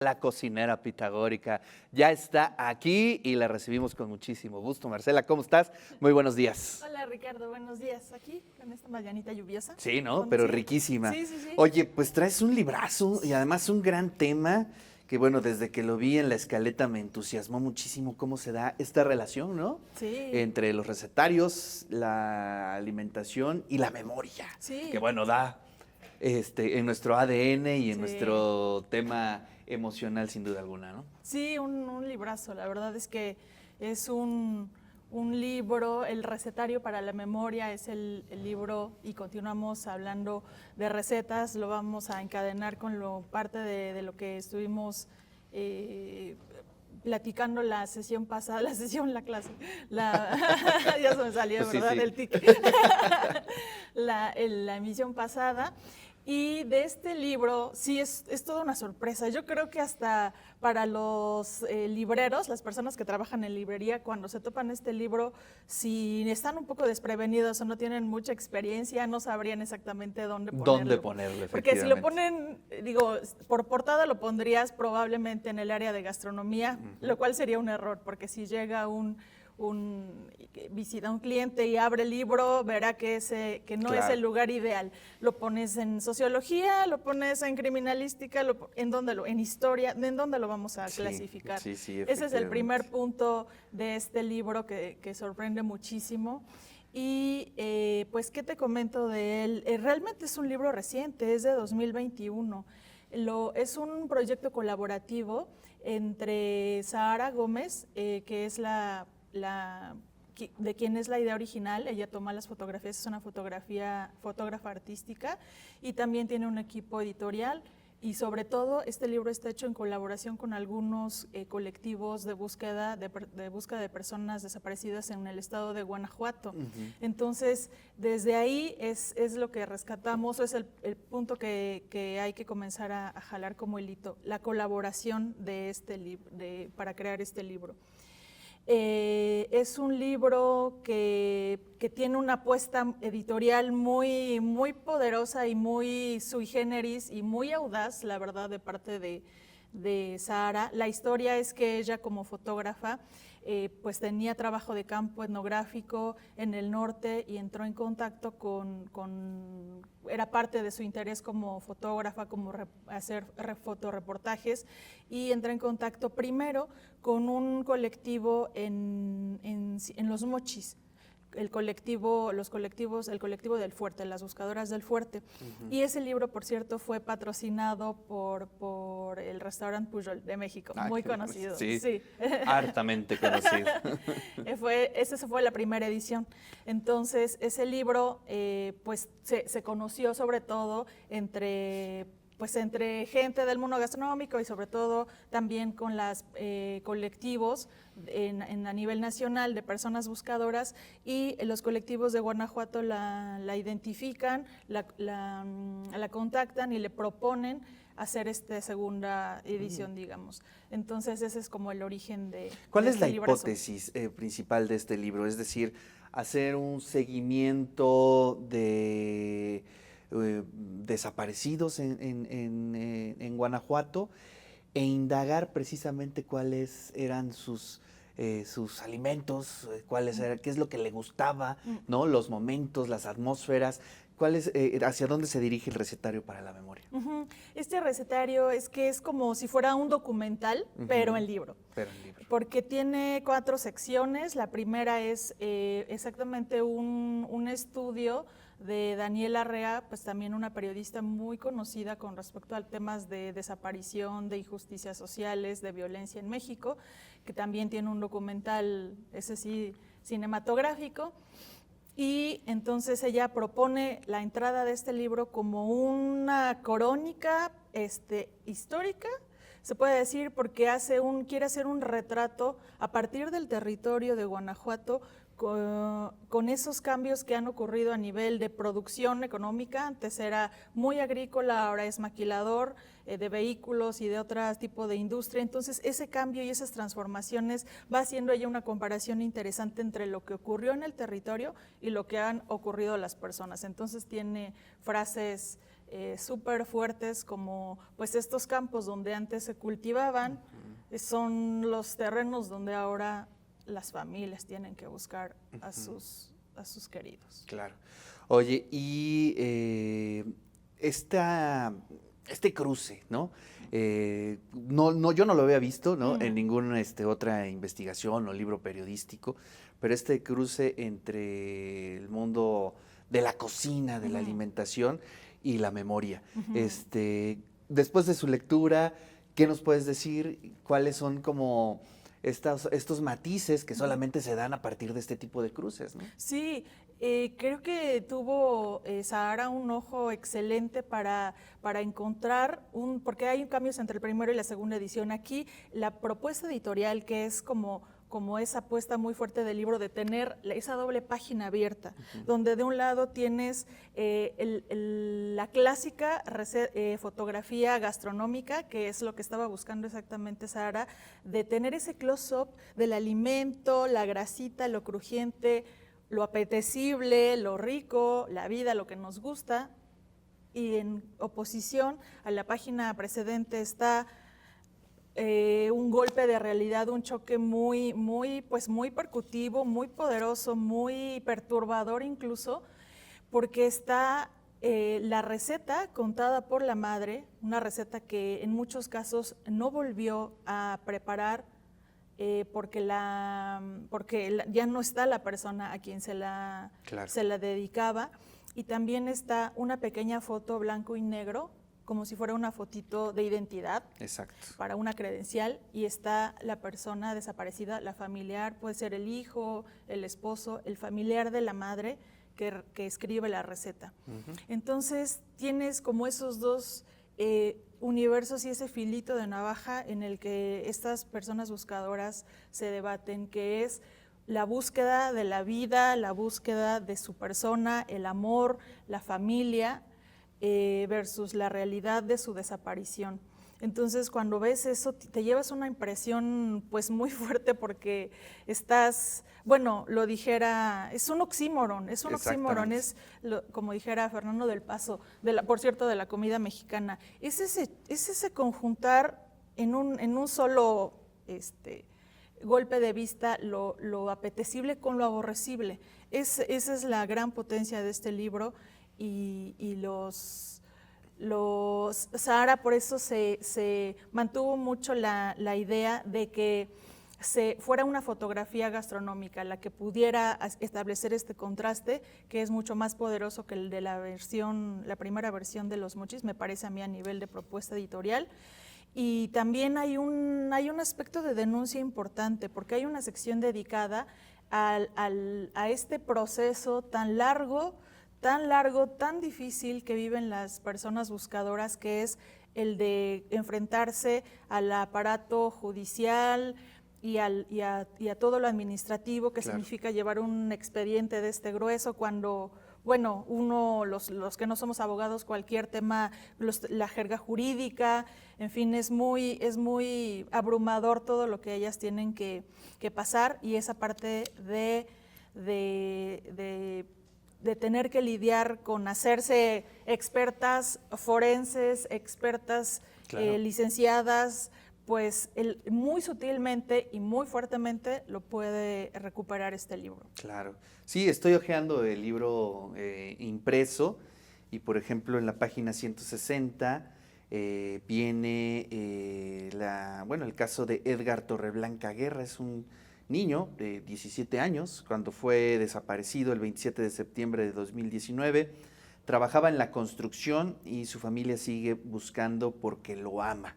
La cocinera pitagórica ya está aquí y la recibimos con muchísimo gusto. Marcela, ¿cómo estás? Muy buenos días. Hola Ricardo, buenos días. Aquí con esta mañanita lluviosa. Sí, ¿no? Pero Sí, riquísima. sí. Oye, pues traes un librazo y además un gran tema que, bueno, desde que lo vi en la escaleta me entusiasmó muchísimo cómo se da esta relación, ¿no? Sí, Entre los recetarios, la alimentación y la memoria. sí, Que, bueno, da en nuestro ADN y en sí. nuestro tema emocional, sin duda alguna, ¿no? Sí, un librazo. La verdad es que es un libro, el recetario para la memoria es el libro y continuamos hablando de recetas. Lo vamos a encadenar con parte de lo que estuvimos platicando la sesión pasada, la clase, ya se me salió, Pues sí, ¿verdad? sí. El tic. La emisión pasada. Y de este libro, sí, es toda una sorpresa. Yo creo que hasta para los libreros, las personas que trabajan en librería, cuando se topan este libro, si están un poco desprevenidos o no tienen mucha experiencia, no sabrían exactamente dónde ¿Dónde ponerlo. ponerlo, Porque si lo efectivamente? ponen, digo, por portada lo pondrías probablemente en el área de gastronomía, lo cual sería un error, porque si llega visita a un cliente y abre el libro, verá que no es el Claro. lugar ideal. Lo pones en sociología, lo pones en criminalística, en historia, ¿en dónde lo vamos a Sí, clasificar? sí, sí, Ese es el efectivamente. primer punto de este libro que sorprende muchísimo. Y pues, ¿qué te comento de él? Realmente es un libro reciente, es de 2021. Es un proyecto colaborativo entre Sahara Gómez, que es de quien es la idea original. Ella toma las fotografías, es una fotógrafa artística, y también tiene un equipo editorial. Y sobre todo, este libro está hecho en colaboración con algunos colectivos de búsqueda de personas desaparecidas en el estado de Guanajuato. Entonces, desde ahí es lo que rescatamos, es el punto que hay que comenzar a jalar como hilito, la colaboración de para crear este libro. Es un libro que tiene una apuesta editorial muy poderosa y muy sui generis y muy audaz, la verdad, de parte de Sahara. La historia es que ella, como fotógrafa, pues tenía trabajo de campo etnográfico en el norte y entró en contacto era parte de su interés como fotógrafa, como hacer fotoreportajes, y entró en contacto primero con un colectivo en Los Mochis, el colectivo del Fuerte, las buscadoras del Fuerte. Y ese libro, por cierto, fue patrocinado por el restaurante Pujol de México, Ah, muy conocido. sí, Sí. hartamente conocido. Esa fue la primera edición. Entonces, ese libro pues se conoció sobre todo entre gente del mundo gastronómico y sobre todo también con los colectivos a nivel nacional de personas buscadoras, y los colectivos de Guanajuato la identifican, la contactan y le proponen hacer esta segunda edición, digamos. Entonces ese es como el origen ¿Cuál de es la este librazo. hipótesis principal de este libro? Es decir, hacer un seguimiento de desaparecidos en Guanajuato e indagar precisamente cuáles eran sus alimentos, qué es lo que le gustaba, ¿no? Los momentos, las atmósferas, hacia dónde se dirige el recetario para la memoria. Este recetario es como si fuera un documental, pero en libro. Pero en libro. Porque tiene 4 secciones. La primera es exactamente un estudio de Daniela Arrea, pues también una periodista muy conocida con respecto a temas de desaparición, de injusticias sociales, de violencia en México, que también tiene un documental, ese sí, cinematográfico. Y entonces ella propone la entrada de este libro como una crónica histórica, se puede decir, porque quiere hacer un retrato a partir del territorio de Guanajuato con esos cambios que han ocurrido a nivel de producción económica. Antes era muy agrícola, ahora es maquilador de vehículos y de otro tipo de industria. Entonces ese cambio y esas transformaciones va haciendo ella una comparación interesante entre lo que ocurrió en el territorio y lo que han ocurrido las personas. Entonces tiene frases súper fuertes, como pues estos campos donde antes se cultivaban, son los terrenos donde ahora las familias tienen que buscar a sus queridos. Claro. Oye, y este cruce, ¿no? Yo no lo había visto, ¿no? En ninguna otra investigación o libro periodístico, pero este cruce entre el mundo de la cocina, de la alimentación y la memoria. Después de su lectura, ¿qué nos puedes decir? ¿Cuáles son como estos matices que solamente se dan a partir de este tipo de cruces, ¿no? Sí, creo que tuvo Zahara un ojo excelente para encontrar porque hay cambios entre el primero y la segunda edición. Aquí la propuesta editorial, que es como esa apuesta muy fuerte del libro de tener esa doble página abierta, donde de un lado tienes la clásica fotografía gastronómica, que es lo que estaba buscando exactamente Zahara, de tener ese close-up del alimento, la grasita, lo crujiente, lo apetecible, lo rico, la vida, lo que nos gusta, y en oposición a la página precedente está un golpe de realidad, un choque muy percutivo, muy poderoso, muy perturbador incluso, porque está la receta contada por la madre, una receta que en muchos casos no volvió a preparar porque ya no está la persona a quien se la dedicaba, y también está una pequeña foto blanco y negro, como si fuera una fotito de identidad. Exacto. Para una credencial, y está la persona desaparecida, la familiar, puede ser el hijo, el esposo, el familiar de la madre que escribe la receta. Entonces tienes como esos dos universos y ese filito de navaja en el que estas personas buscadoras se debaten, que es la búsqueda de la vida, la búsqueda de su persona, el amor, la familia, versus la realidad de su desaparición. Entonces, cuando ves eso, te llevas una impresión pues muy fuerte, porque estás, bueno, lo dijera, es un oxímoron, es como dijera Fernando del Paso, por cierto, de la comida mexicana, es ese conjuntar en un solo golpe de vista lo apetecible con lo aborrecible. Esa es la gran potencia de este libro, y Zahara por eso se mantuvo mucho la idea de que fuera una fotografía gastronómica la que pudiera establecer este contraste, que es mucho más poderoso que el de la primera versión de Los Mochis, me parece a mí, a nivel de propuesta editorial. Y también hay un aspecto de denuncia importante, porque hay una sección dedicada a este proceso tan largo, tan difícil que viven las personas buscadoras, que es el de enfrentarse al aparato judicial y a todo lo administrativo que significa llevar un expediente de este grueso, cuando, bueno, los que no somos abogados, cualquier tema, la jerga jurídica, en fin, es muy abrumador todo lo que ellas tienen que pasar, y esa parte de tener que lidiar con hacerse expertas forenses, expertas licenciadas, pues muy sutilmente y muy fuertemente lo puede recuperar este libro. Claro. Sí, estoy hojeando el libro impreso, y por ejemplo en la página 160 viene el caso de Edgar Torreblanca Guerra. Es un niño de 17 años, cuando fue desaparecido el 27 de septiembre de 2019. Trabajaba en la construcción y su familia sigue buscando porque lo ama.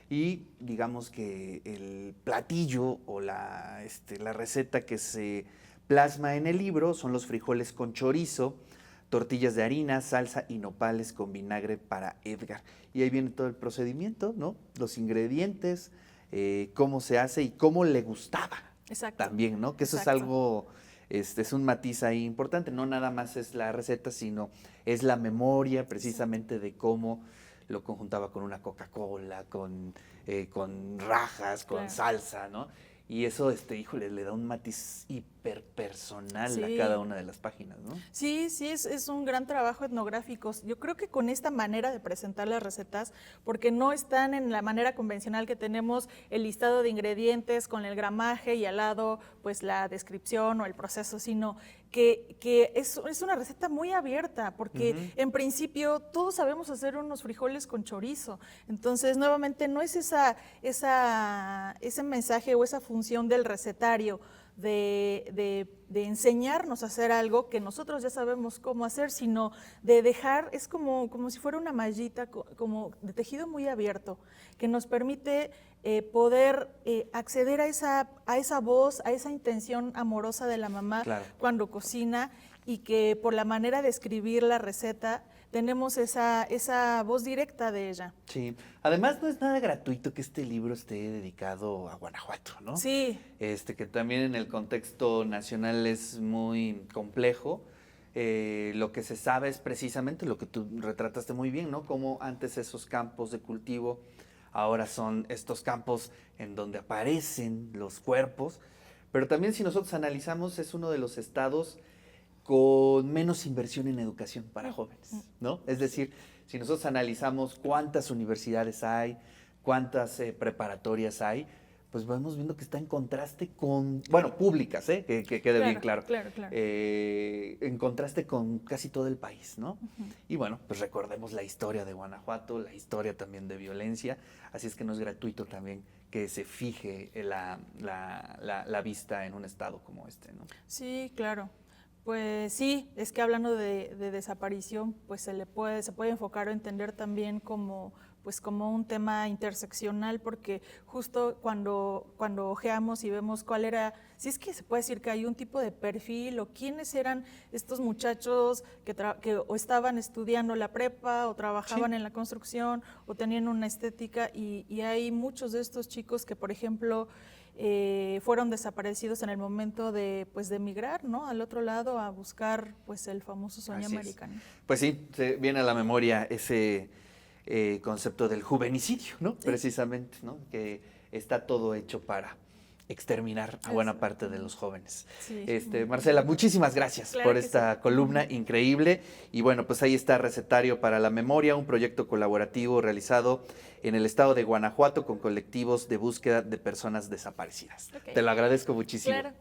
Y digamos que el platillo o la receta que se plasma en el libro son los frijoles con chorizo, tortillas de harina, salsa y nopales con vinagre para Edgar. Y ahí viene todo el procedimiento, ¿no? Los ingredientes, cómo se hace y cómo le gustaba. Exacto. También, ¿no? Que eso es algo, es un matiz ahí importante. No nada más es la receta, sino es la memoria precisamente de cómo lo conjuntaba con una Coca-Cola, con rajas, con salsa, ¿no? Y eso, híjole, le da un matiz hiperpersonal a Sí. cada una de las páginas, ¿no? Sí, sí, es un gran trabajo etnográfico. Yo creo que con esta manera de presentar las recetas, porque no están en la manera convencional que tenemos el listado de ingredientes con el gramaje y al lado pues la descripción o el proceso, sino que es una receta muy abierta, porque en principio todos sabemos hacer unos frijoles con chorizo. Entonces, nuevamente, no es ese mensaje o esa función del recetario de enseñarnos a hacer algo que nosotros ya sabemos cómo hacer, sino de dejar, es como si fuera una mallita, como de tejido muy abierto, que nos permite poder acceder a esa voz, a esa intención amorosa de la mamá Claro. cuando cocina, y que por la manera de escribir la receta tenemos esa voz directa de ella. Sí, además no es nada gratuito que este libro esté dedicado a Guanajuato, ¿no? Sí, Que también en el contexto nacional es muy complejo. Lo que se sabe es precisamente lo que tú retrataste muy bien, ¿no? Cómo antes esos campos de cultivo ahora son estos campos en donde aparecen los cuerpos, pero también si nosotros analizamos es uno de los estados con menos inversión en educación para jóvenes, ¿no? Es decir, si nosotros analizamos cuántas universidades hay, cuántas preparatorias hay, pues vamos viendo que está en contraste con, bueno, públicas, que quede bien claro, claro. en contraste con casi todo el país, ¿no? Y bueno, pues recordemos la historia de Guanajuato, la historia también de violencia, así es que no es gratuito también que se fije la vista en un estado como este, ¿no? Sí, claro. Pues sí, es que hablando de desaparición, pues se puede enfocar o entender también como un tema interseccional, porque justo cuando ojeamos y vemos cuál era, si es que se puede decir que hay un tipo de perfil o quiénes eran estos muchachos que o estaban estudiando la prepa o trabajaban en la construcción o tenían una estética, y hay muchos de estos chicos que, por ejemplo, fueron desaparecidos en el momento de emigrar, ¿no? Al otro lado a buscar pues el famoso sueño Así es. americano. Pues sí, se viene a la memoria ese concepto del juvenicidio, ¿no? Sí. Precisamente, ¿no? Que está todo hecho para exterminar a buena parte de los jóvenes. Sí. Marcela, muchísimas gracias Claro por que esta sí. columna increíble. Y bueno, pues ahí está Recetario para la Memoria, un proyecto colaborativo realizado en el estado de Guanajuato con colectivos de búsqueda de personas desaparecidas. Ok. Te lo agradezco muchísimo. Claro.